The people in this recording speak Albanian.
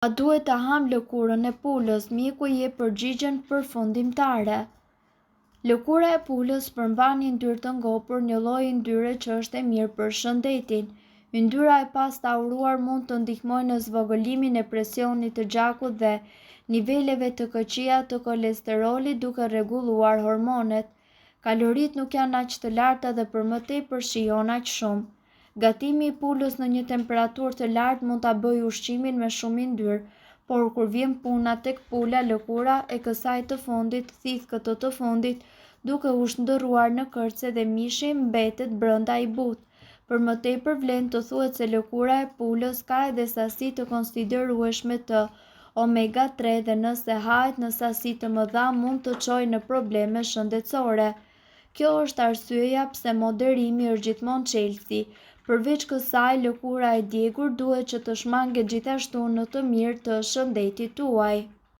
A duhet ta ham lëkurën e pulës? Mjeku i jep përgjigjen përfundimtare. Lëkura e pulës përmban një yndyrë të ngopur, një lloj yndyre që është e mirë për shëndetin. Yndyra e pastauruar mund të ndihmojë në zvogëlimin e presionit të gjakut dhe niveleve të këqija të kolesterolit duke rregulluar hormonet. Kaloritë nuk janë aq të larta dhe për më tepër shijon aq shumë. Gatimi i pulës në një temperaturë të lartë mund ta bëjë ushqimin më shumë yndyrë, por kur vjen puna tek pula, lëkura e kësaj të fundit thith këtë të fundit duke u shndërruar në kërce dhe mishi mbetet brenda i butë. Për më tepër vlen të thuhet se lëkura e pulës ka edhe sasi të konsiderueshme të omega 3 dhe nëse hahet në sasi të mëdha mund të çojë në probleme shëndetësore. Kjo është arsyeja pse moderimi është gjithmonë çelësi. Përveç kësaj, lëkura e djegur duhet që të shmanget gjithashtu në të mirë të shëndetit tuaj.